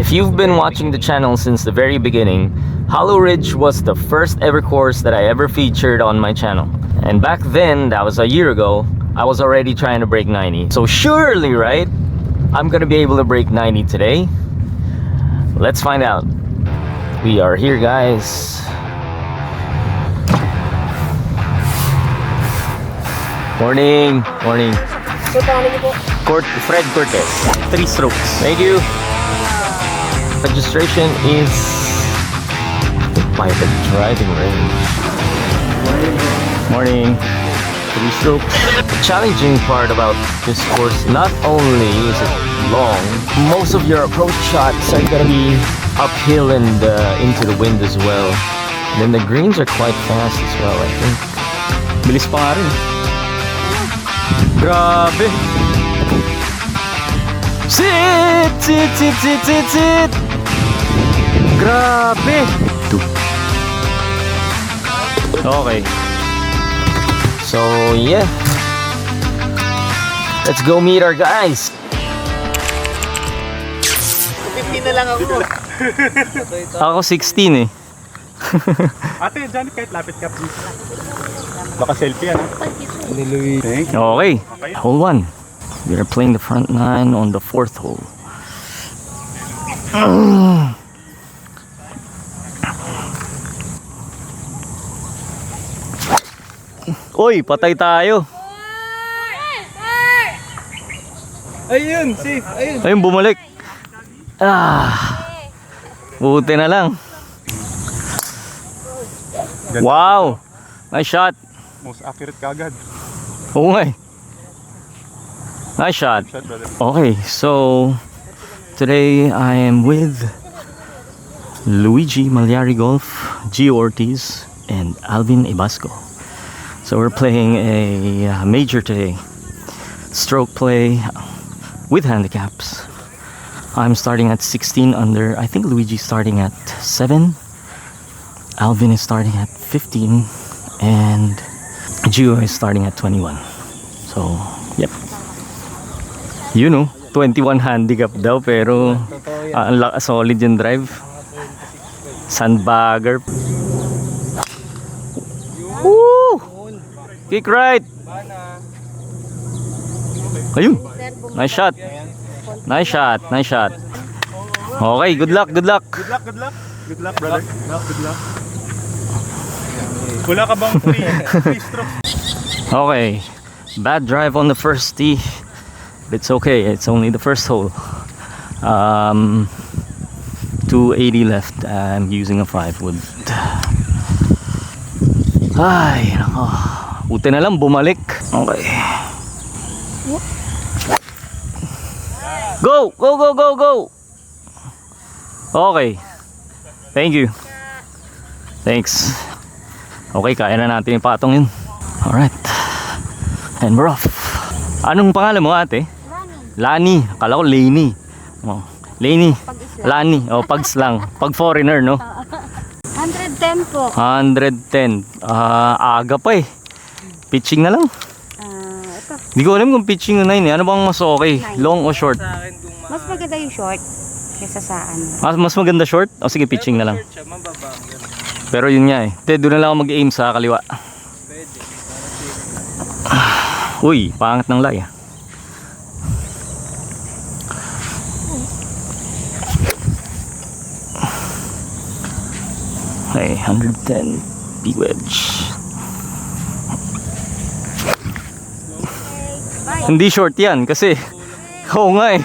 If you've been watching the channel since the very beginning, Hollow Ridge was the first ever course that I ever featured on my channel. And back then, that was a year ago, I was already trying to break 90. So surely, right, I'm gonna be able to break 90 today. Let's find out. We are here, guys. Morning. Morning. Fred Cortez. 3 strokes. Thank you. Registration is by the driving range. Morning. 3 strokes. The challenging part about this course, not only is it long, most of your approach shots are gonna be uphill and into the wind as well. And then the greens are quite fast as well, I think. Bilis pa nga rin. Grabe. Sit! Grabe. Okay. So, yeah. Let's go meet our guys. 15 na lang ako. Ako 16 eh. Ate, dyan kahit lapit ka please. Baka selfie yan. Okay. Hole 1. We are playing the front 9 on the 4th hole. Oy, patay tayo. Ayun, safe. Ayun. Ayun, bumalik. Buti na lang. Wow. Nice shot. Most accurate kagad. Oo nga eh. Nice shot. Okay, so today I am with Luigi Magliari Golf, Gio Ortiz, and Alvin Ibasco. So we're playing a major today. Stroke play with handicaps. I'm starting at 16 under. I think Luigi's starting at 7. Alvin is starting at 15. And Gio is starting at 21. So, yep. You know, 21 handicap daw pero solid yung drive. Sandbagger. Woo! Kick right. Ayun. Nice shot. Nice shot. Nice shot. Okay, good luck, good luck. Good luck, good luck. Good luck, brother. Good luck. Wala ka bang free strokes? Okay. Bad drive on the first tee. But it's okay. It's only the first hole. 280 left. I'm using a 5 wood. Ay, nako. Buti na lang bumalik. Okay. Go! Go, go, go, go! Okay. Thank you. Thanks. Okay, kaya na natin yung patong yun. Alright. And we're off. Anong pangalan mo, ate? Lani. Akala ko Lainey. Oh. Lainey. Lani. O, pags lang. Pag foreigner, no? 110 po. 110. Aga pa eh. Pitching na lang. Ito. Hindi ko alam kung pitching na 9 eh. Ano bang mas okay? Long o short? Mas maganda yung short kaysa sa ano. Mas maganda short? O sige, pitching na lang. Pero yun nga eh. Doon na lang ako mag-aim sa kaliwa. Uy, pangat ng lay. Okay, 110 B-wedge. Hindi short yan kasi oo nga eh.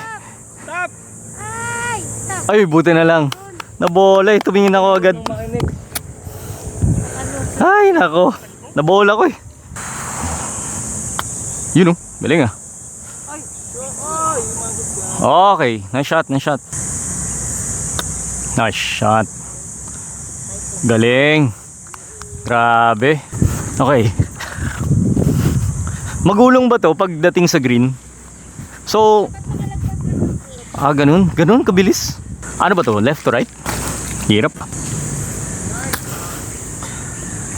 Ay, buti na lang. Nabola eh, tumingin ako agad. Ay, nako. Nabola ko eh. Yun oh, galing ah. Okay, nice shot, nice shot. Nice shot. Galing. Grabe. Okay. Magulong ba to pagdating sa green? So, ganun? Ganun, kabilis? Ano ba to? Left to right? Hirap.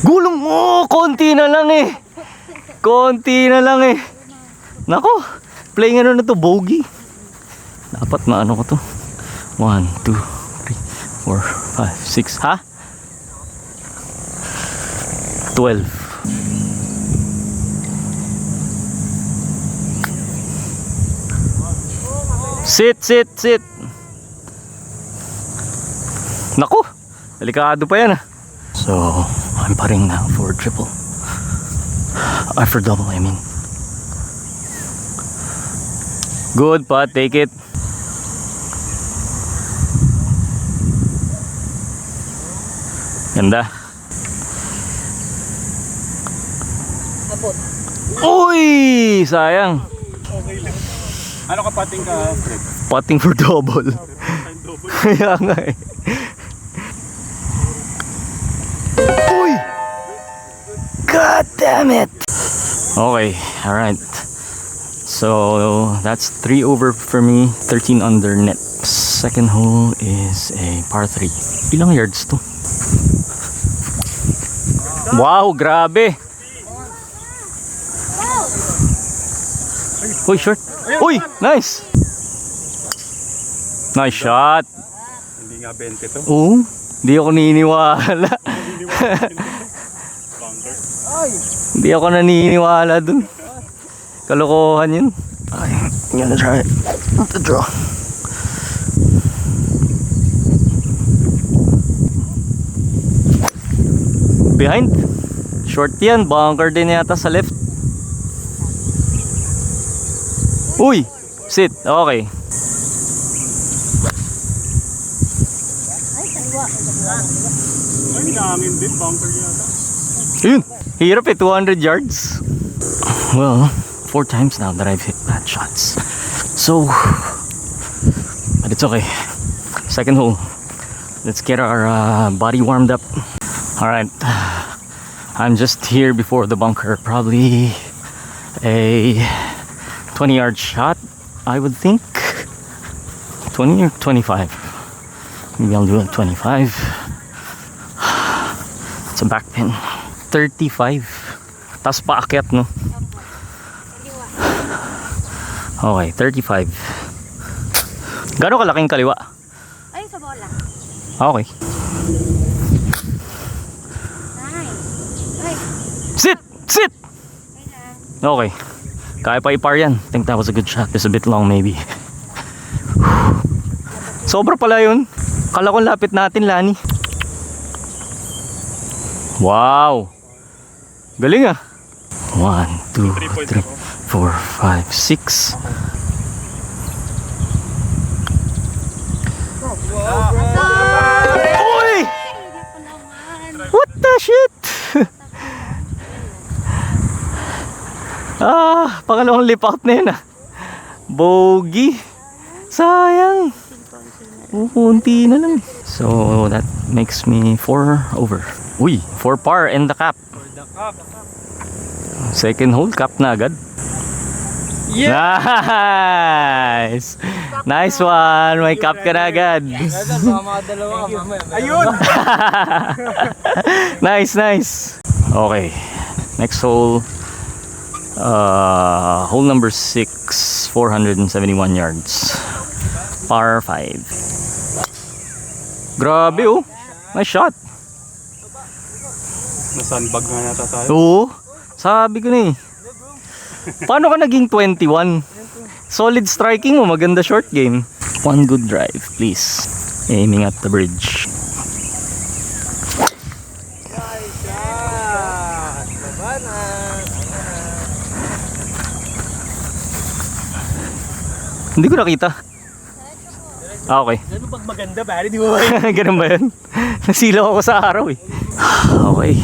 Gulong mo! Konti na lang eh. Konti na lang eh. Nako, playing ano na to, bogey. Dapat maano ko to. 1, 2, 3, 4, 5, 6. Ha? 12. Sit. Naku, delikado pa yan ah. So, I'm putting now for triple. For double, I mean. Good putt, take it. Ganda. Uy, sayang. Okay lang. Ano ka pating ka, Fred? Putting for double. Time double. Kaya nga eh. Uy! God damn it! Okay, alright. So, that's 3 over for me, 13 under net. Second hole is a par 3. Ilang yards to? Wow, grabe! Uy, short! Uy, nice! Nice shot! Hindi nga 20 to. Oo, hindi ako naniniwala. Bunker. Hindi ako naniniwala dun. Kalokohan yun. Okay, I'm gonna try to draw. Behind. Short yan, bunker din yata sa left. Uy, sit, okay. Ay, hangin din. Bunker yata. Yun, hirap eh, 200 yards. Well, 4 times now that I've hit bad shots. So, but it's okay. Second hole. Let's get our body warmed up. Alright, I'm just here before the bunker. Probably a 20-yard shot, I would think. 20 or 25. Maybe I'll do it 25. It's a back pin. 35. Tas paakyat, no? Okay, 35. Gano'ng kalaking kaliwa? Ay, sa bola. Okay. Nice. Ay, Sit! Sit! kailan? Okay. Kaya pa ipar yan. I think that was a good shot. Just a bit long maybe. Sobra pala yun. Kala ko lapit natin, Lani. Wow! Galing ah. 1, 2, 3, 4, 5, 6. Uy! What the shit? Pangalawang lip out na yun ah. Bogey. Sayang. Kunti na lang. So that makes me 4 over. Uy, 4 par and the cap. Second hole, cap na agad. Nice! Nice one! May cap ka na agad. Ayun! Nice, nice. Okay. Next hole. Hole number 6, 471 yards. Par 5. Grabe oh. Nice shot. Nasunbag nga yata tayo. Oo. Sabi ko na eh. Paano ka naging 21? Solid striking mo, maganda short game. One good drive, please. Aiming at the bridge. Hindi ko nakita. Okay. Ganun pag maganda ba? Di ba ba? Ganun ba yun? Nasilaw ako sa araw eh. Okay.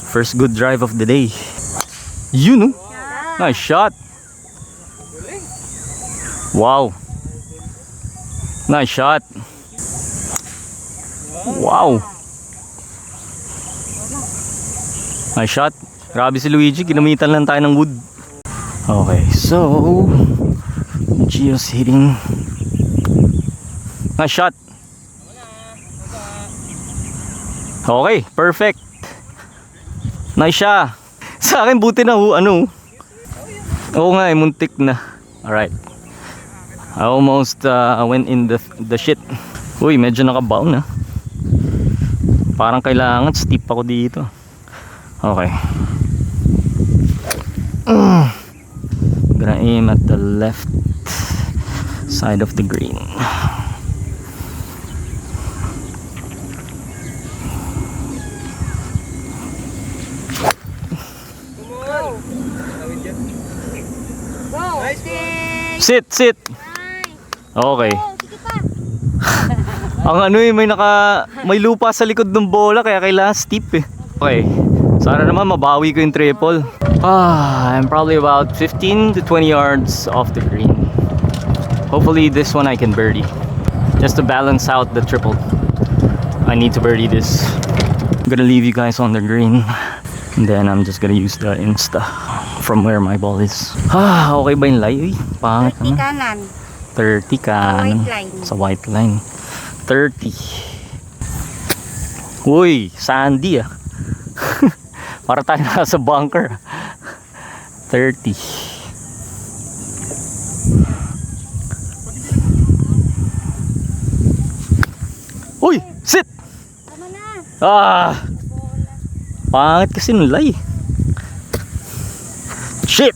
First good drive of the day. Yun oh. Nice shot. Wow. Nice shot. Wow. Nice shot. Grabe si Luigi. Ginamitan lang tayo ng wood. Okay. So, Gio's hitting. Nice shot. Okay. Perfect. Nice siya. Sa akin buti na ano. Oo nga eh, muntik na. Alright. I almost went in the shit. Uy, medyo nakabaon na. Parang kailangan steep ako dito. Okay. Gonna aim at the left side of the green. Sit, sit. Okay. Ang ano eh, may lupa sa likod ng bola kaya kailangan steep eh. Okay. Sana naman mabawi ko yung triple. I'm probably about 15 to 20 yards off the green. Hopefully this one I can birdie. Just to balance out the triple. I need to birdie this. I'm gonna leave you guys on the green. And then I'm just gonna use the Insta from where my ball is. Okay ba yung lie? Pangit 30 naman. kanan. 30 kanan. White line. Sa white line. 30. Uy, sandy ah. Para tayo nasa bunker. 30. Uy, sit! Tama na. Pangit kasi nulay. Shit!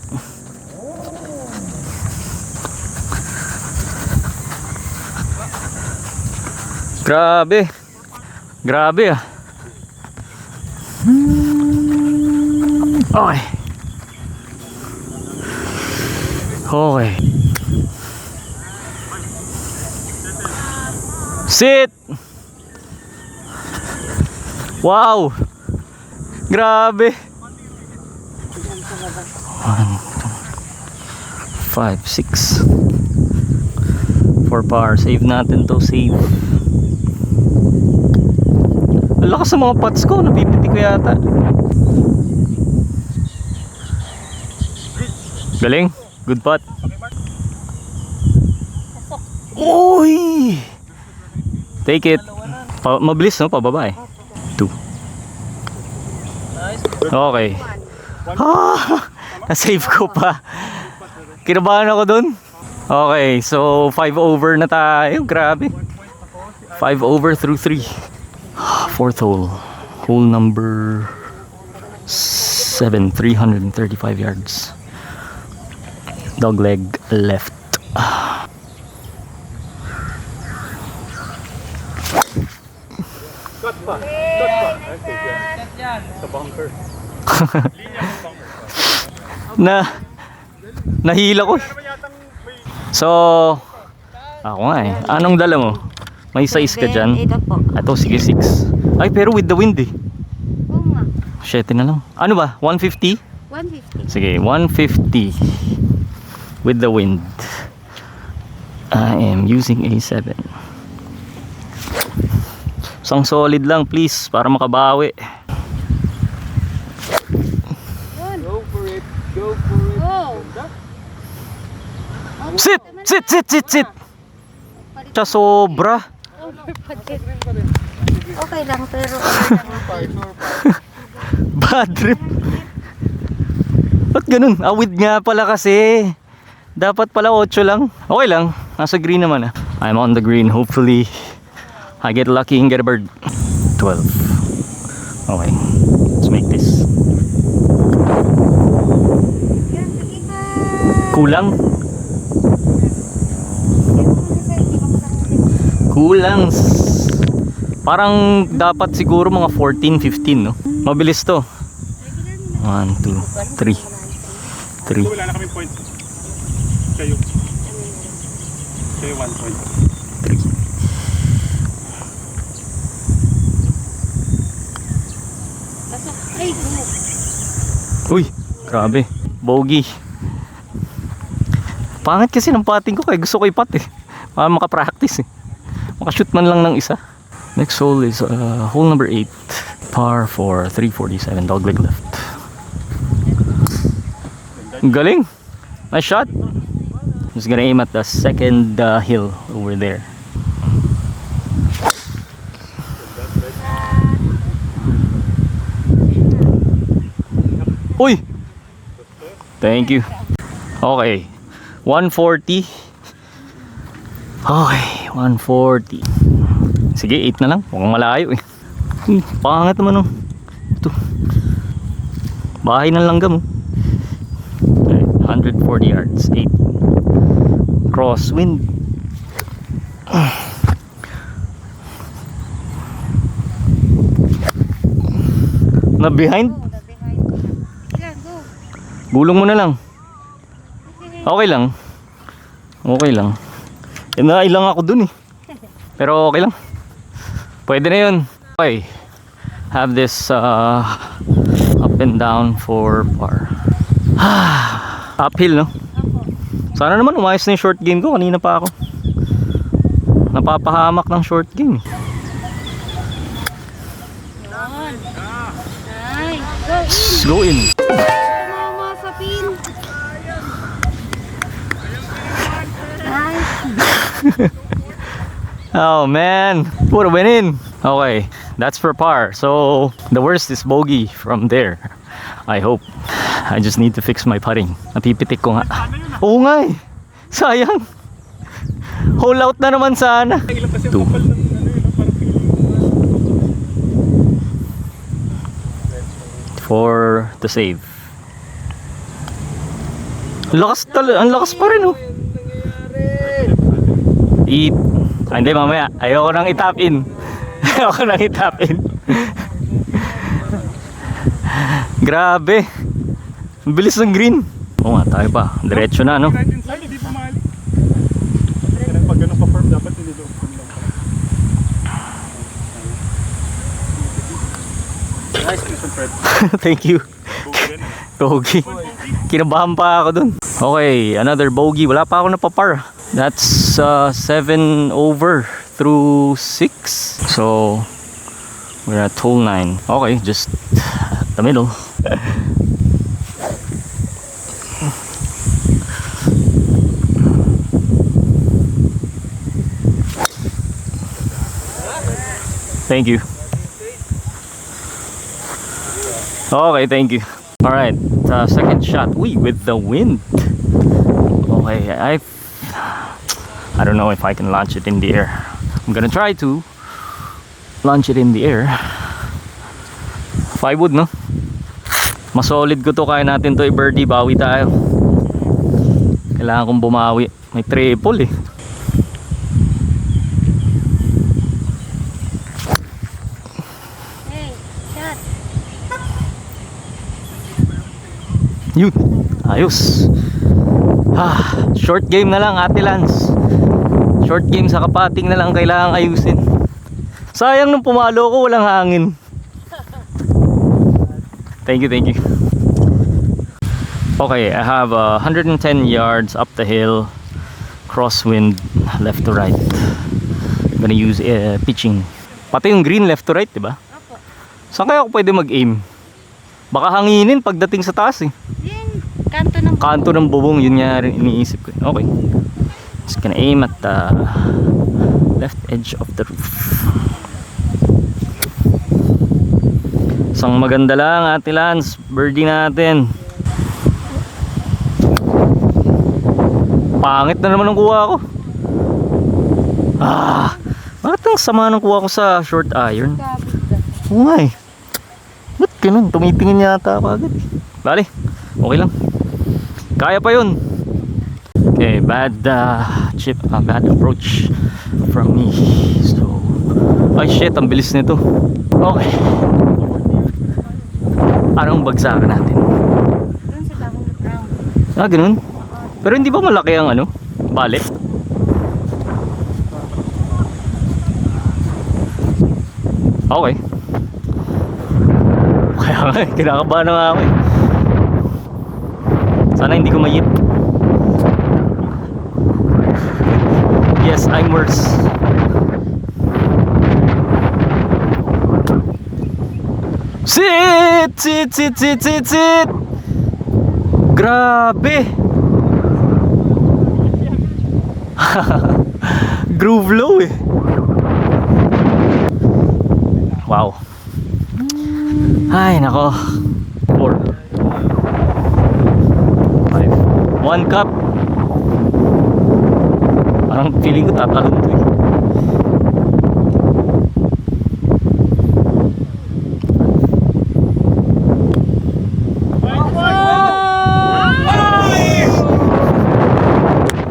Grabe. Grabe ah. Okay. Okay. Sit! Wow! Grabe! 1, 2, 5, 6 4 par. Save natin to. Save. Ang lakas sa mga putts ko. Napipiti ko yata. Galing. Good putt. Uy! Take it. Mabilis no? Pababa eh. 2. Okay. Na-save ko pa. Kinabahan ako dun. Okay, so 5 over na tayo. Grabe. 5 over through 3. Fourth hole. Hole number 7. 335 yards. Dogleg left. Sa bunker. Nahila ko. So, ako nga eh. Anong dala mo? May size ka dyan? Ito po. Ito, sige 6. Ay, pero with the wind eh. Oo nga. 7 na lang. Ano ba? 150? 150. Sige, 150 with the wind. I am using A7. Isang solid lang please para makabawi. Go for it. Go for it. Go. Sit! Sit! Sit! Sit! Sit! Sa sobra. Okay lang pero Bad trip. Ba't ganun? Awid nga pala kasi. Dapat pala 8 lang. Okay lang. Nasa green naman ah. I'm on the green. Hopefully I get lucky and get a bird. 12. Okay. Let's make this. Kulang. Kulang. Parang dapat siguro mga 14, 15 no? Mabilis to. 1, 2, 3. 3. Wala na kaming point. Kayo. Kayo 1 point. 3. Ay, Uy, grabe. Bogey. Pangit kasi ng putting ko kaya gusto ko ipat eh. Para makapractice eh. Makashoot man lang ng isa. Next hole is hole number 8. Par for 347. Dogleg left. Galing. Nice shot. Just gonna aim at the second hill over there. Uy! Thank you. Okay. 140. Okay, 140. Sige, 8 na lang. Mukhang malayo eh. Pangit naman oh. Ito. Bahay ng langgam oh. Okay, 140 yards. 8. Crosswind. Na behind? Go, the behind. Yeah, go. Gulong mo na lang. Okay lang. Okay lang. Nailang ako dun eh. Pero okay lang. Pwede na yun. Okay. Have this up and down for par. Uphill no? Sana naman umayos na yung short game ko. Kanina pa ako napapahamak ng short game eh. Yun. Nice. Go in. Let's go in. Mama sa pin. Nice. Oh man, would have went in. Okay, that's for par. So the worst is bogey from there. I hope. I just need to fix my putting. Napipitik ko nga. Oo nga eh. Sayang. Hole out na naman sana. Ilan kasi Two. kapal ng ano yun, parang feeling. For the save. Ang lakas pa rin oh. Eat. Hindi mamaya. Ayoko nang itap in. Ayoko nang itap in. Grabe. Ang bilis ng green. Oo nga, tayo pa. Diretso na no. Right inside, hindi pumali. Kaya pag ganun pa-firm, dapat nililoob ko lang. Nice, Mr. Fred. Thank you. Bugan. Bogey. Kinabahan pa ako dun. Okay, another bogey. Wala pa ako napapar. That's 7 over through 6. So, we're at hole 9. Okay, just at the middle. Thank you. Okay, thank you. All right, second shot. With the wind. Okay, I don't know if I can launch it in the air. I'm gonna try to launch it in the air. If I would, no? Mas solid ko to, kaya natin to i-birdie, bawi tayo. Kailangan kong bumawi. May triple eh. Hey, shot. Yun, ayos. Short game na lang, Ate Lance. Short game sa kapating na lang kailangang ayusin. Sayang nung pumalo ko, walang hangin. Thank you, thank you. Okay, I have 110 yards up the hill, crosswind, left to right. I'm gonna use pitching. Pati yung green left to right, diba? Opo. Saan kaya ako pwede mag-aim? Baka hanginin pagdating sa taas eh. Yan. Kanto ng Kanto ng bubong, yun nga rin iniisip ko. Okay. Just gonna aim at the left edge of the roof. Isang maganda lang, Ate Lance. Birdie natin. Pangit na naman ang kuha ko. Bakit ang sama ng kuha ko sa short iron? Oo nga eh. Ba't ganun? Tumitingin yata ako agad eh. Bali, okay lang. Kaya pa yun. Okay, bad bad approach from me. So, ay shit, ang bilis nito. Okay. Anong bagsakan natin? Doon sa tahong ground. Ganun. Pero hindi ba malaki ang ano? Balik? Okay. Kaya nga, kinakabahan na nga ako eh. Sana hindi ko mayip. Yes, I'm worse. Sit! Sit! Sit! Sit! Sit! Sit! Grabe! Groove low eh. Wow. Ay, nako. 4 5 1 cup. Parang feeling ko tatalon to eh.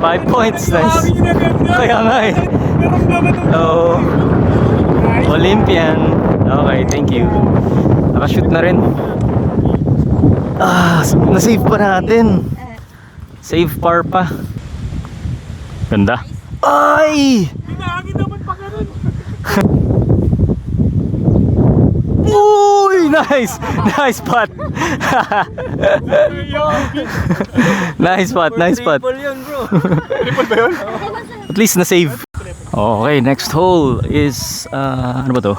Five points, nice. Kaya nga eh. Oo. Olympian. Okay, thank you. Nakashoot na rin. Na-save pa natin. Save par pa. Ganda. Ay! Hinahangin naman pa ganun. Uy! Nice! Nice putt! Nice putt, nice putt. Triple ba yun? At least na-save. Okay, next hole is, ano ba to?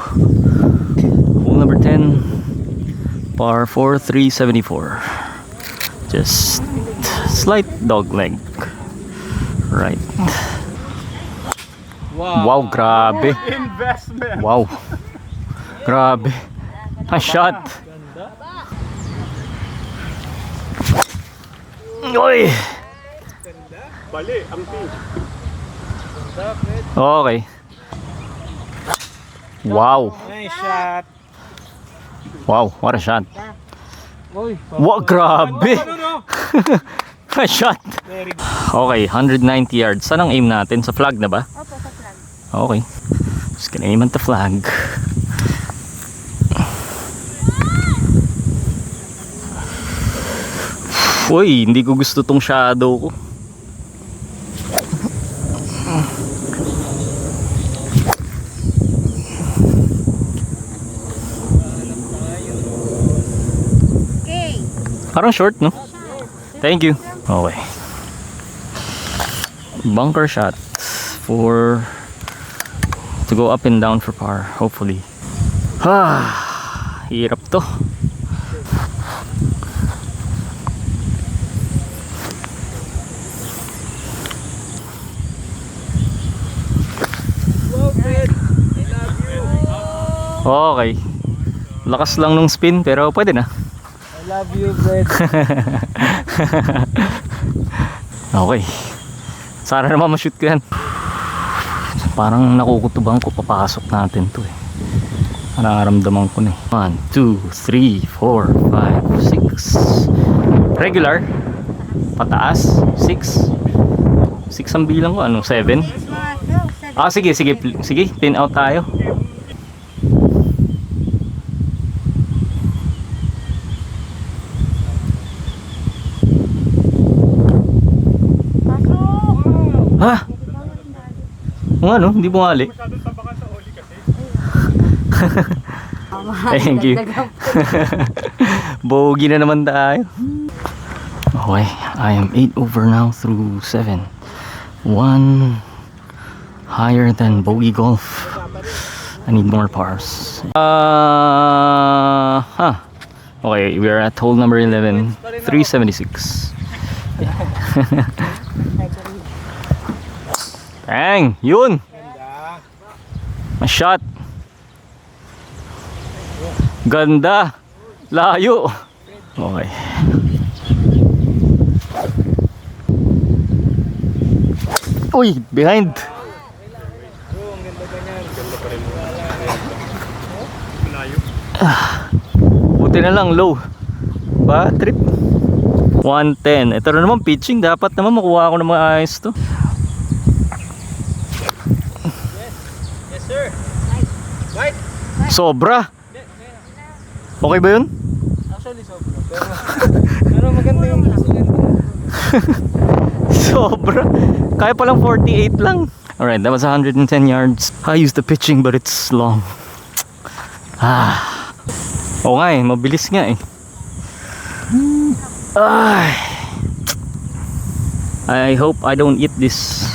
Hole number 10. Par 4, 374. Just slight dog leg. Right. Wow, grabe. Investment. Wow. Grabe. A shot. Uy. Bali, ang pin. Okay. Wow. Nice shot. Wow, what a shot. Wow, grabe. A shot. Very good. Okay, 190 yards. Saan ang aim natin? Sa flag na ba? Opo, sa flag. Okay. Just gonna aim at the flag. Uy, hindi ko gusto tong shadow ko. Okay. Parang short, no? Thank you. Okay. Bunker shot for to go up and down for par, hopefully. Hirap to. Okay. Lakas lang nung spin pero pwede na. I love you, Fred. Okay. Sana naman ma-shoot ko yan. Parang nakukutubang ko papasok natin to eh. Nararamdaman ko na eh. 1, 2, 3, 4, 5, 6. Regular. Pataas. 6. 6 ang bilang ko. Ano? 7? Sige, sige. Sige, pin out tayo. Ha? O ano? Hindi bumali. Masyadong tabakan sa oli kasi. Thank you. Bogey na naman tayo. Okay, I am 8 over now through 7. 1 higher than bogey golf. I need more pars. Okay, we are at hole number 11. 376. Bang! Yun! Ma-shot! Ganda! Layo! Okay. Uy! Behind! Buti na lang low. Ba? Trip? 110. Ito na naman pitching. Dapat naman makuha ako ng mga ayos to. Yes, sir. Right? Sobra. Okay ba yun? Actually, sobra. Pero maganda yung Sobra. Kaya palang 48 lang. Alright, that was 110 yards. I used the pitching but it's long. Oo nga eh, mabilis nga eh. Ay. I hope I don't eat this.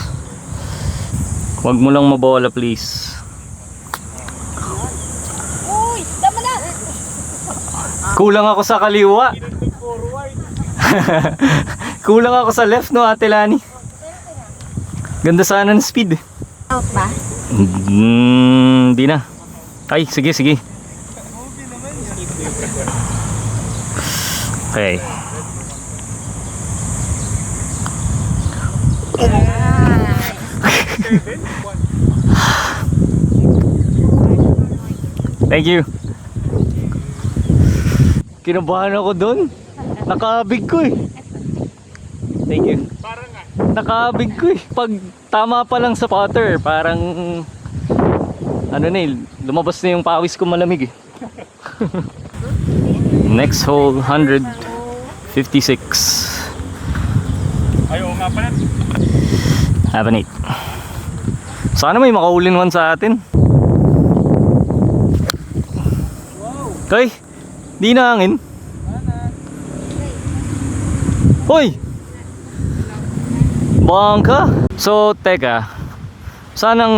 Wag mo lang mabola please. Uy, tama na. Kulang ako sa kaliwa. Kulang ako sa left no Ate Lani. Ganda sana ng speed eh. Out ba? Di na. Ay, sige, sige. Okay. Thank you. Kinabahan ako doon. Nakabig ko eh. Thank you. Parang nga. Nakabig ko eh. Pag tama pa lang sa putter, parang ano na eh, lumabas na yung pawis ko malamig eh. Next hole, 156. Ayaw nga pala. Have an 8. Sana may makaulin one sa atin. Kay, di na hangin. Hoy! Bangka. So, teka. Saan ang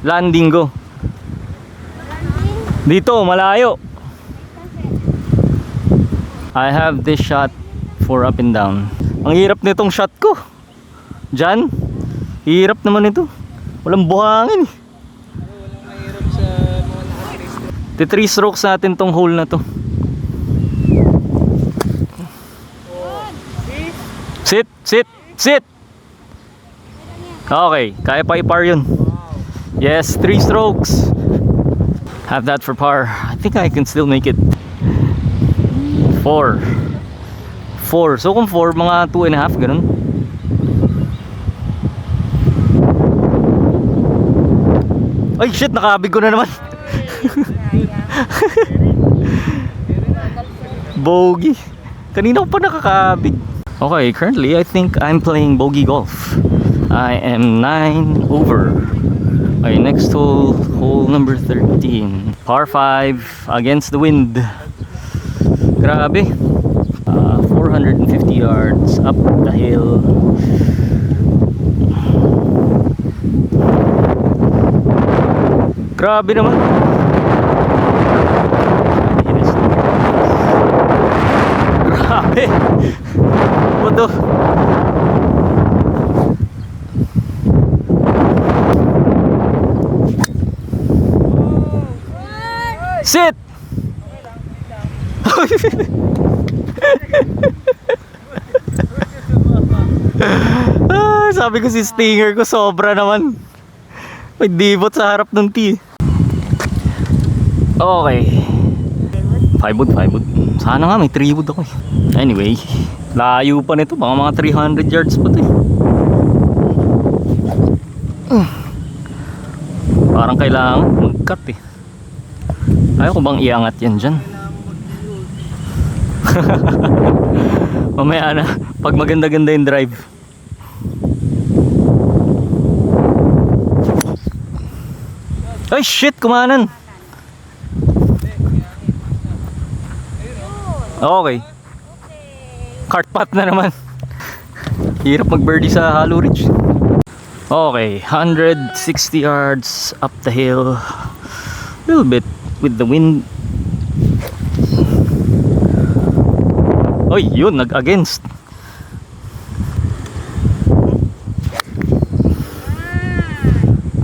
landing ko? Dito, malayo. I have this shot for up and down. Ang hirap nitong shot ko. Diyan. Hirap naman ito. Walang buhangin. The 3 strokes natin tong hole na to. Sit, sit, sit. Okay, kaya pa i-par yun. Yes, 3 strokes. Have that for par. I think I can still make it. 4. So kung 4, mga 2.5, ganun. Ay shit, nakabig ko na naman. Bogey. Kanina ko pa nakakabig. Okay, currently I think I'm playing bogey golf. I am 9 over. Okay, next hole, hole number 13. Par 5 against the wind. Grabe. 450 yards up the hill. Grabe naman. Grabe. What the? Sit! Sabi ko si stinger ko sobra naman. May dibot sa harap ng tee. Okay. 5 wood. Sana nga may 3 wood ako eh. Anyway, layo pa nito. Baka mga 300 yards pa to eh. Parang kailangan mag-cut eh. Ayaw ko bang iangat yan dyan? Mamaya na, pag maganda-ganda yung drive. Ay shit, kumanan. Okay. Cart path na naman. Hirap mag-birdie sa Hollow Ridge. Okay, 160 yards up the hill. A little bit with the wind. Oy, yun, nag-against.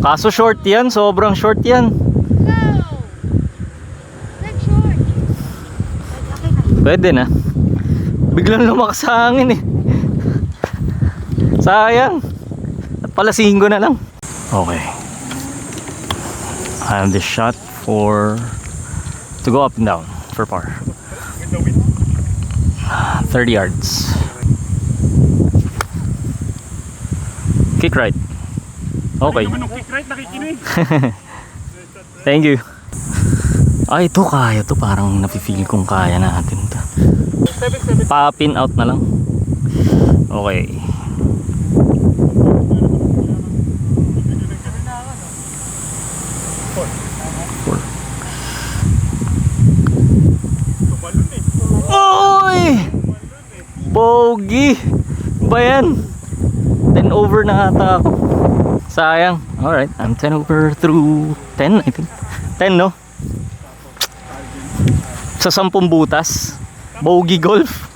Kaso short yan, sobrang short yan. Pwede na. Biglang lumakas sa hangin eh. Sayang. At palasihin ko na lang. Okay. I have this shot to go up and down for par. 30 yards. Kick right. Okay. Kick right, nakikinig. Thank you. Ay, ito kaya to. Parang nafe-feel kong kaya natin to. Pa-pin out na lang. Okay. Oy! Bogey! Ba yan? 10 over na ata ako. Sayang. Alright, I'm 10 over through 10 I think. 10 no? Sa 10 butas. Bogey golf.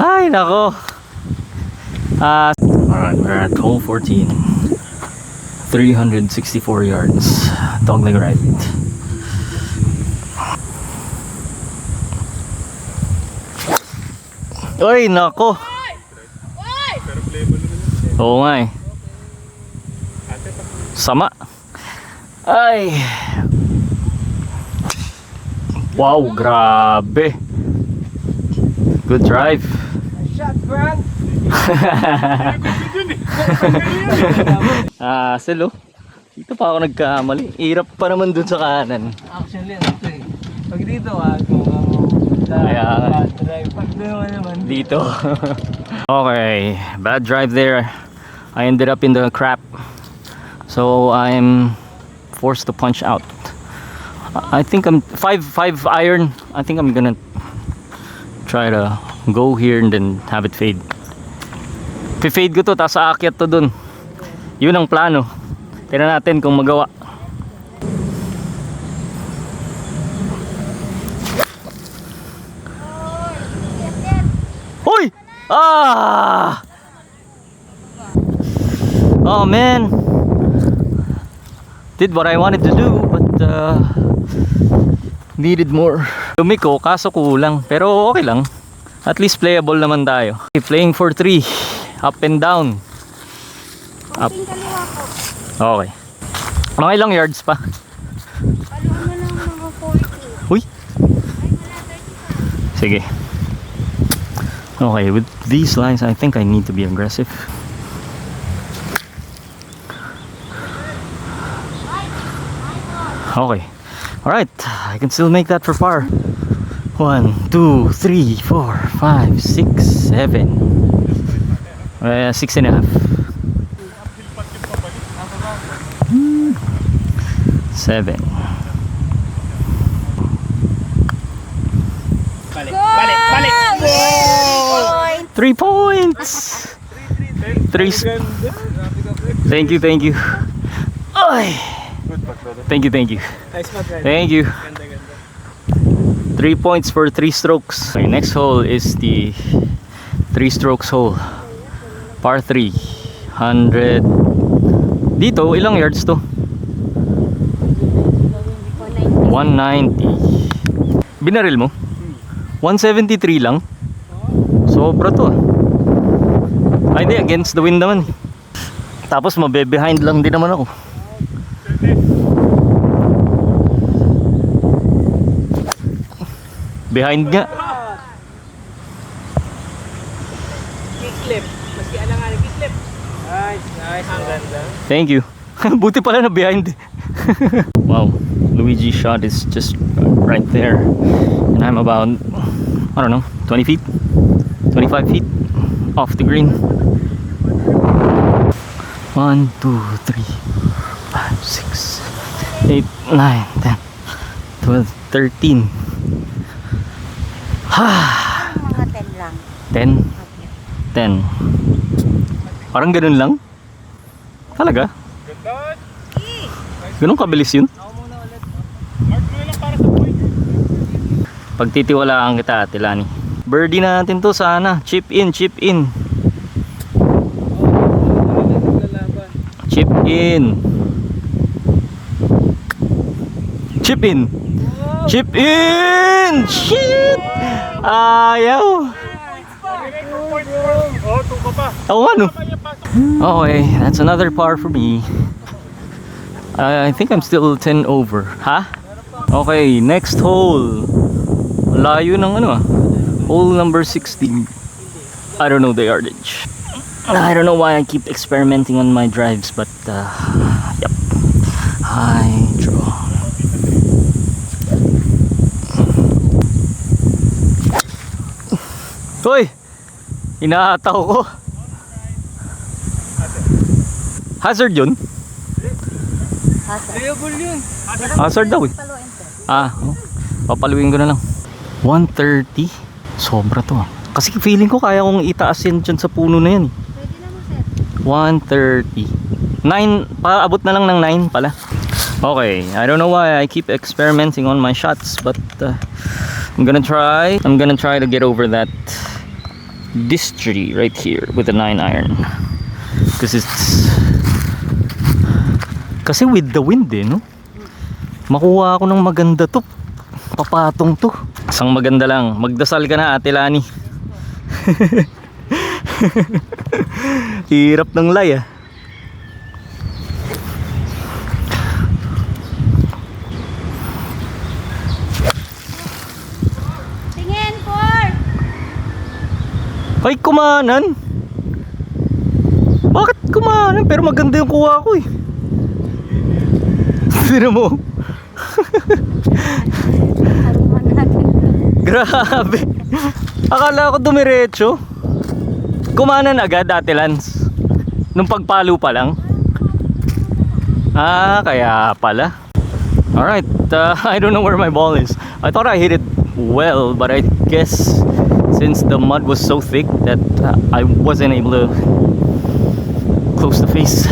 Ay nako. Alright, we're at hole 14. 364 yards. Dogleg right. Oy, nako. Oo nga eh. Sama. Ay. Wow, grabe. Good drive. Shot, Brad! Selo. Dito pa ako nagkamali. Hirap pa naman dun sa kanan. Actually, ano ito eh. Pag dito, Kaya nga. drive. Pag doon naman, Dito. Okay, bad drive there. I ended up in the crap. So I'm forced to punch out. I think I'm 5 iron. I think I'm gonna try to go here and then have it fade. Fade ko to, tapos aakyat to dun. Yun ang plano. Tingnan natin kung magawa. Hoy! Ah! Oh man. Did what I wanted to do, but needed more. Lumiko, kaso kulang. Pero okay lang. At least playable naman tayo. Okay, playing for 3. Up and down. Up. Okay. Mga ilang yards pa? Paluan mo lang mga 40. Uy. Sige. Okay, with these lines, I think I need to be aggressive. Okay. Alright, I can still make that for par. 1, 2, 3, 4, 5, 6, 7. 6.5. 7. Balik! 3 points! 3. Thank you. Ay! Thank you. nice shot, Brad. Thank you. Ganda. 3 points for 3 strokes. Okay, next hole is the 3 strokes hole. Par 3. 100. Dito, ilang yards to? 190. Binaril mo? 173 lang? Sobra to ah. Ay di, against the wind naman. Tapos mabe-behind lang din naman ako. Behind nga. Kickflip. Maski alang nga kickflip. Nice. Ang ganda. Thank you. Buti pala na behind. Wow, Luigi's shot is just right there. And I'm about, I don't know, 20 feet? 25 feet off the green. 1, 2, 3, 5, 6, 8, 9, 10, 12, 13. Mga 10 lang. 10? 10. Parang ganun lang? Talaga? Ganda! Ganun kabilis yun? Mark mo lang para sa point. Pagtitiwalaan kita, Ate Lani. Birdie natin to sana. Chip in. Chip in. Chip in. Chip in! Shit! Ayaw! Oh, 2 ka pa. Oo ano? Okay, that's another par for me. I think I'm still 10 over. Ha? Okay, next hole. Layo ng ano ah. Hole number 16. I don't know the yardage. I don't know why I keep experimenting on my drives, but yep. High draw. Hoy! Inahataw ko. Hazard yun? Playable yun. Hazard daw eh. Paluin ko. Papaluin ko na lang. 130. Sobra to ah. Kasi feeling ko kaya kong itaas yan dyan sa puno na yan eh. Pwede naman, sir. 130. 9, paabot na lang ng 9 pala. Okay, I don't know why I keep experimenting on my shots, but I'm gonna try to get over this tree right here with a 9 iron. Kasi with the wind eh, no? Makuha ako ng maganda to. Papatong to. Isang maganda lang. Magdasal ka na, Ate Lani. Hirap ng lay ah. Tingin, Cor! Ay, kumanan. Bakit kumanan? Pero maganda yung kuha ko eh. Tignan mo. Haruman natin. Grabe. Akala ko dumiretso. Kumanan agad, Ate Lance. Nung pagpalo pa lang. Ah, kaya pala. Alright, I don't know where my ball is. I thought I hit it well, but I guess since the mud was so thick that I wasn't able to close the face.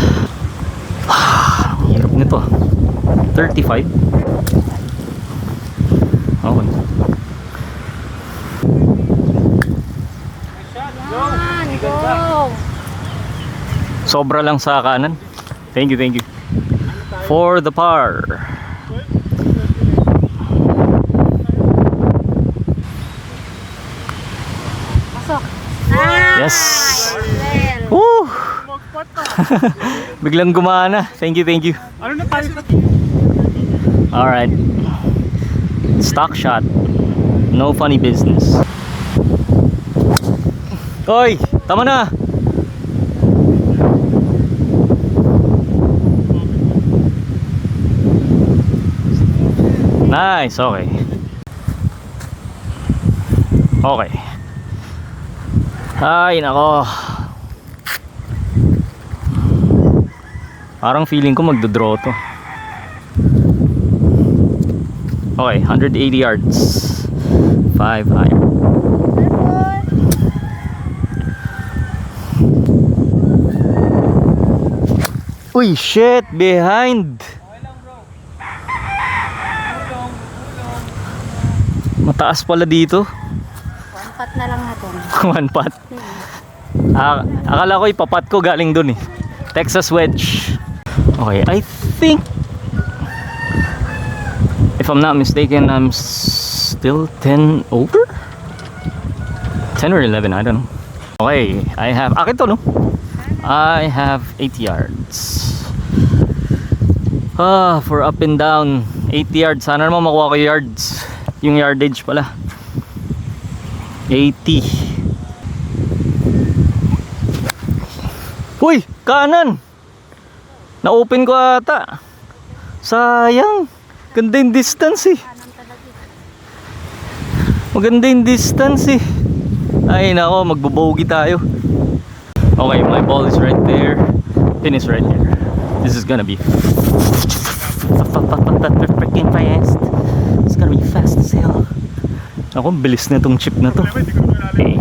Hirap nito. 35. Okay. Yan, go! Sobra lang sa kanan. Thank you, thank you. For the par. Pasok. Yes. Well, Woo! Magpot to. Biglang gumana. Thank you, thank you. Ano na tayo sa... Alright. Stock shot. No funny business. Hoy! Tama na! Nice, okay. Okay. Ay, nako. Parang feeling ko magdodraw to. Okay, 180 yards. 5 iron. Uy, shit! Behind! Mataas pala dito. one pot na lang natin. One pot. Akala ko ipapat ko galing dun eh. Texas wedge. Okay, I think if I'm not mistaken, I'm still 10 over? 10 or 11, I don't know. Okay, I have, akin to no? I have 80 yards. For up and down, 80 yards. Sana naman makuha ko yung yards. Yung yardage pala. 80. Uy, kanan! Na-open ko ata. Sayang. Ganda yung distance eh. Maganda yung distance eh. Ay nako, magbo-bogey tayo. Okay, my ball is right there. Pin is right here. This is gonna be freaking fast. It's gonna be fast as hell. Ako, bilis na tong chip na to. Okay.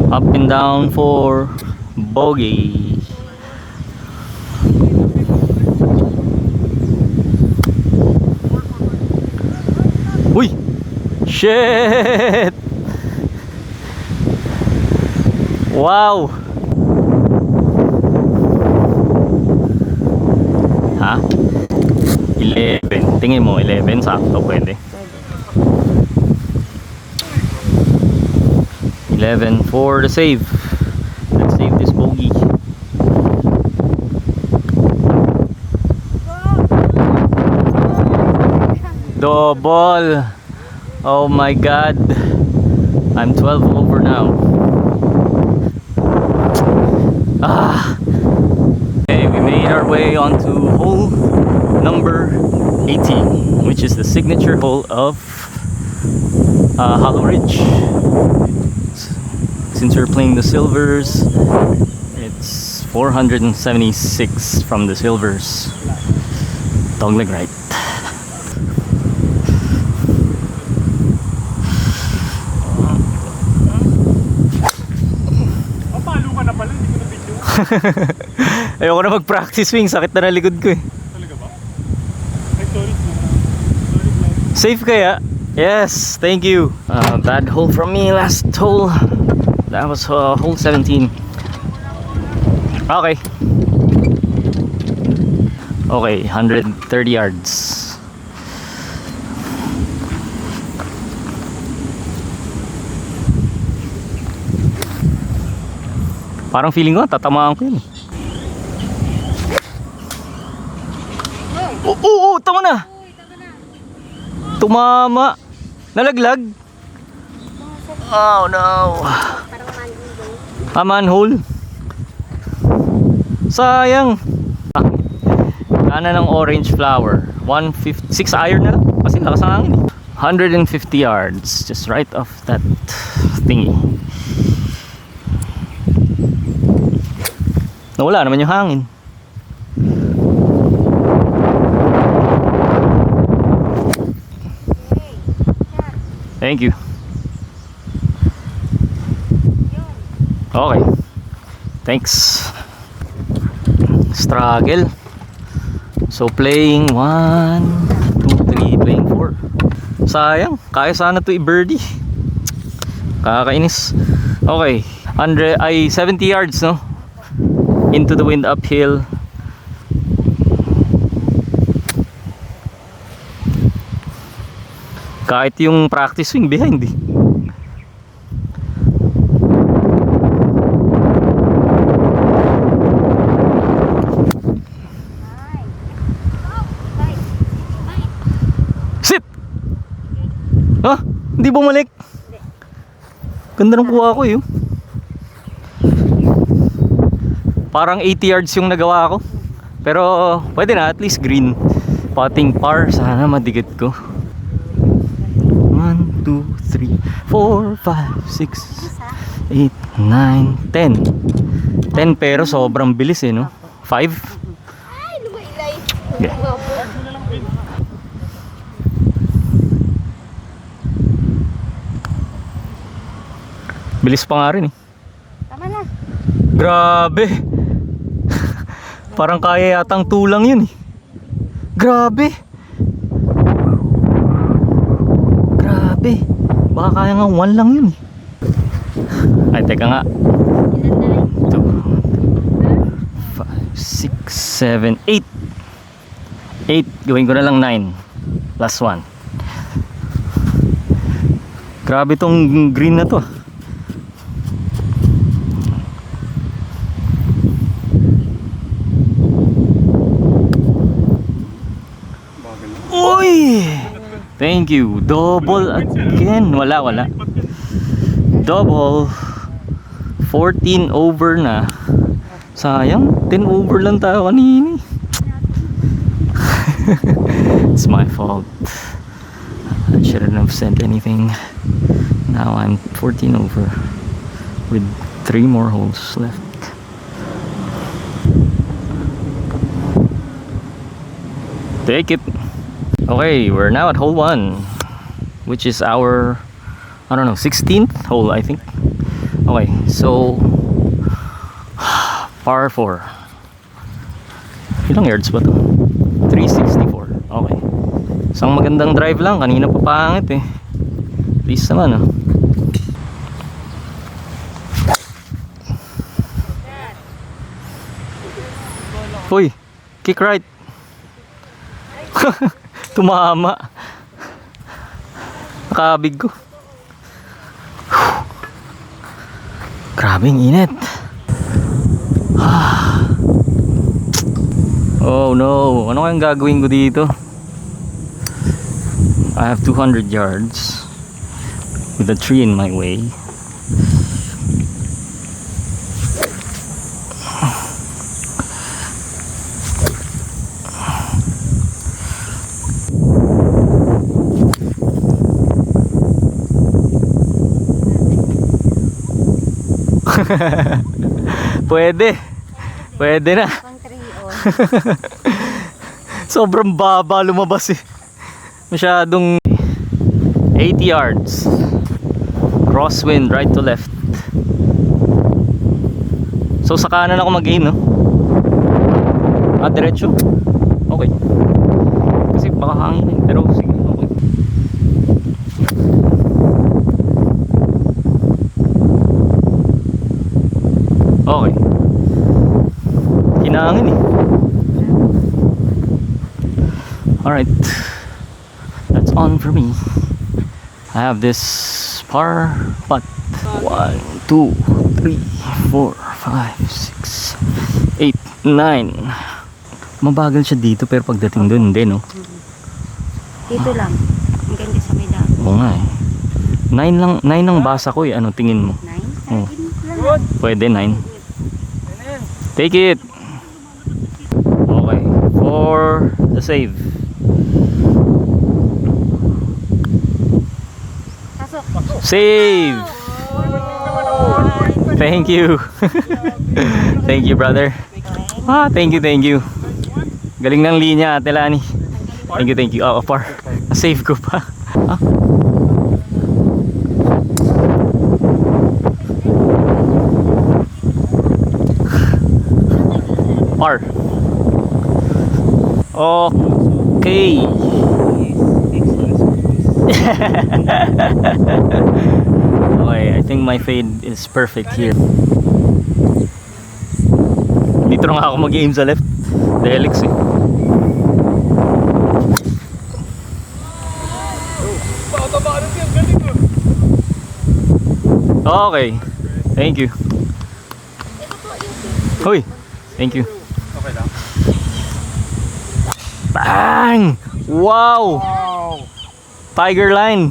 Up and down for bogey. Uy! Shit! Wow! Ha? 11. Tingin mo, 11. Sakto, pwede. 11 for the save. Let's save this bogey. Double. Oh my god. I'm 12 over now. Okay, we made our way onto hole number 18, which is the signature hole of Hollow Ridge. Since we're playing the silvers, it's 476 from the silvers. Dogleg right. Palo ka na pala, hindi ko na video. Ayoko na mag-practice swing, sakit na ng likod ko eh. Talaga ba? Ay, sorry. Sorry lang. Safe kaya? Yes, thank you. Bad hole from me last hole. That was hole 17. Okay. Okay, 130 yards. Parang feeling ko, tatamaan ko yun eh. Oo, tama na! Tumama! Nalaglag! Oh no! Manhole! Sayang! Kana ng orange flower. 150, 6 iron na lang. Kasi lakas ng hangin eh. 150 yards. Just right off that thingy. Nawala naman yung hangin. Thank you. Okay. Thanks. Struggle. So playing 1, 2, 3, playing 4. Sayang, kaya sana to i-birdie. Kakainis. Okay, 70 yards no? Into the wind uphill. Kahit yung practice swing behind eh. Sit! Ha? Hindi bumalik? Ganda ng kuha ko eh. Parang 80 yards yung nagawa ko. Pero pwede na, at least green. Putting par, sana madikit ko. 1, 2, 3, 4, 5, 6, 8, 9, 10. 10 pero sobrang bilis eh no? 5? Ay, lumaylay. Yeah. Bilis pa nga rin eh. Tama na. Grabe. Parang kaya yatang tulang yun eh. Grabe. Grabe. Baka kaya nga 1 lang yun eh. Ay, teka nga. 2, 5, 6, 7, 8. 8. Gawin ko na lang 9. Last 1. Grabe tong green na to. Uy! Thank you. Double again. Wala. Double. 14 over na. Sayang. 10 over lang tayo kanini. It's my fault. I shouldn't have said anything. Now I'm 14 over. With 3 more holes left. Take it. Okay, we're now at hole 1, which is our, I don't know, 16th hole, I think. Okay, so par 4. Ilang yards ba to? 364. Okay. Isang magandang drive lang, kanina pa pangit eh. Please naman ah. Uy, kick right. Tumama. Nakabig ko. Grabing init. Oh no, ano kayang gagawin ko dito? I have 200 yards with a tree in my way. Pwede na. Sobrang baba lumabas eh. Masyadong 80 yards. Crosswind right to left. So sa kanan ako mag-aim no? Diretso? Okay. Kasi baka hangin eh. Pero sige, okay. Okay. Hinangin eh. Alright. That's on for me. I have this par putt. 1, 2, 3, 4, 5, 6, 8, 9. Mabagal siya dito pero pagdating doon hindi, no? Dito lang. Ang ganda sa may daan. Oo nga eh. 9 ang basa ko eh. Ano tingin mo? 9? Oh. Pwede 9. Take it. Okay. For the save. Pasok. Save. Thank you. Thank you, brother. Thank you. Galing ng linya, Ate Lani. Thank you. Oh, par. Save ko pa. Par. Okay. Okay, I think my fade is perfect here. Dito na nga ako mag-aim sa left. The helix eh. Okay. Thank you. Hoy. Thank you. Okay lang. Bang! Wow! Tiger line.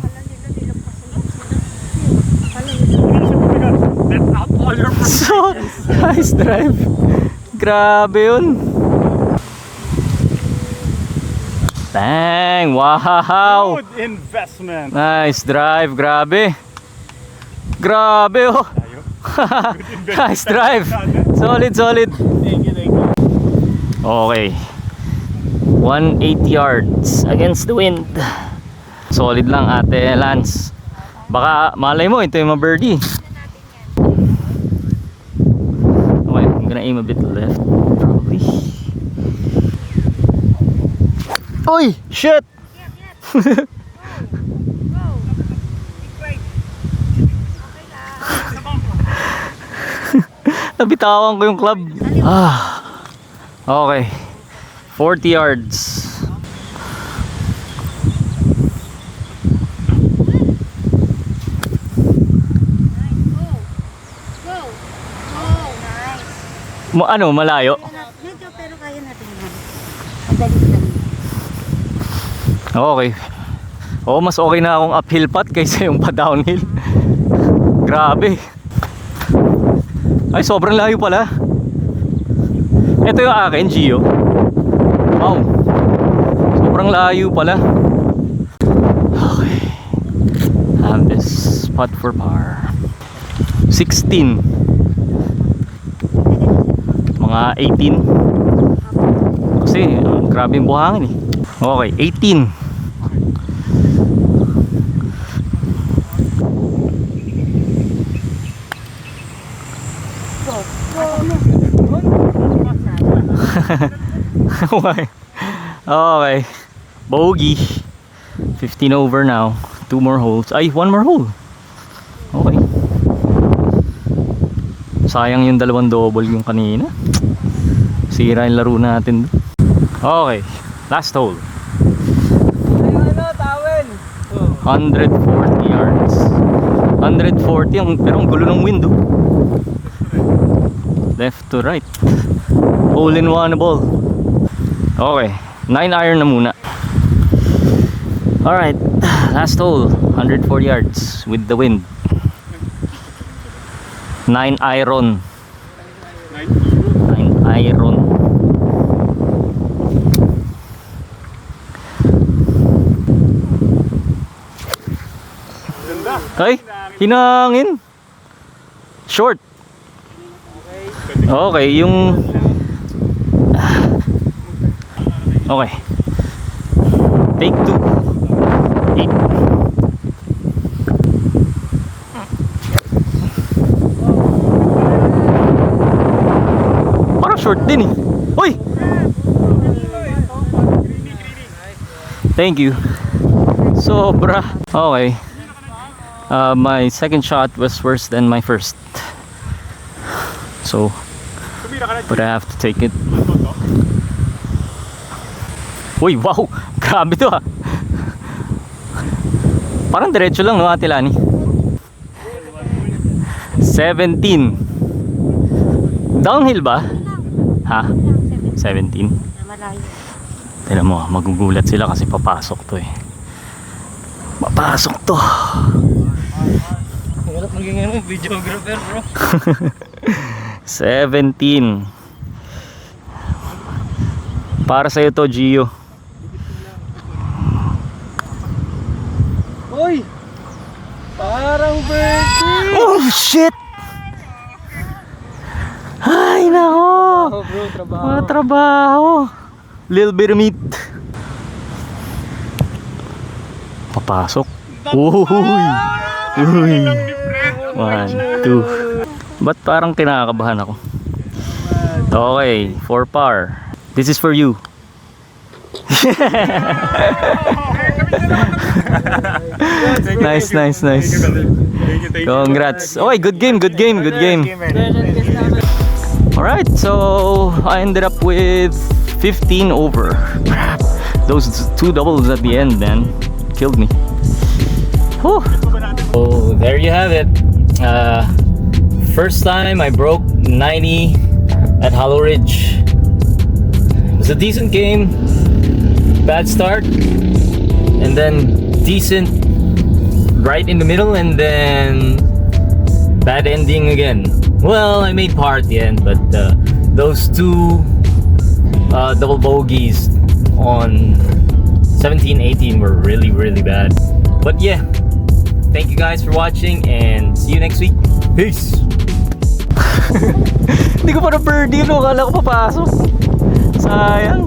So, nice drive. Grabe yun. Bang! Wow! Good investment. Nice drive. Grabe. Grabe oh. Nice drive. Solid. Thank you. Okay. 180 yards against the wind. Solid lang, Ate Lance. Baka malay mo ito yung ma-birdie. Okay, I'm gonna aim a bit left probably. Oy! Shit! Nabitawan ko yung club. Okay. 40 yards. Ano, malayo? Medyo pero kaya natin yan. Madali lang. Okay. Oo, mas okay na akong uphill putt kaysa yung pa downhill. Grabe. Ay, sobrang layo pala. Ito yung akin, Gio. Wow. Sobrang layo pala. Okay. Have this putt for par. 16. Mga 18. Kasi, grabe yung buhangin eh. Okay, 18. Okay. Bogey. 15 over now. 2 more holes. Ay, 1 more hole. Okay. Sayang yung dalawang double yung kanina. Sira yung laro natin. Okay. Last hole. 140 yards. 140 pero ang gulo ng wind. Left to right. Hole in one ball. Okay. 9 iron na muna. Alright. Last hole. 140 yards with the wind. 9 iron. 9 iron. Ay, hinangin. Short. Okay, yung okay. Take 2. 8. Parang short din eh. Uy! Thank you. Sobra. Okay. My second shot was worse than my first. So, but I have to take it. Uy, wow! Grabe to ah. Parang diretso lang no, Ate Lani? 17. Downhill ba? Ha? 17? Malayo. Tignan mo, magugulat sila kasi papasok to eh. Papasok to. Hirap maging videographer, bro. 17. Para sa'yo to, Gio. Uy! Parang birdie! Oh, shit! Ay, nako! Oh, bro, trabaho. Mga trabaho. Little bit of meat. Papasok. Uy! Uy! 1, 2. Ba't parang kinakabahan ako? Okay, 4 par. This is for you. Nice, nice, nice. Congrats. Okay, good game, good game, good game. Alright, so I ended up with 15 over. Crap. Those 2 doubles at the end, man, killed me. Whew. So there you have it. First time I broke 90 at Hollow Ridge. It was a decent game. Bad start, and then decent right in the middle, and then bad ending again. Well, I made par at the end, but those 2 double bogeys on 17-18 were really, really bad. But yeah, thank you guys for watching, and see you next week. Peace! Hindi ko pa na birdie, no? Kala ko papasok. Sayang.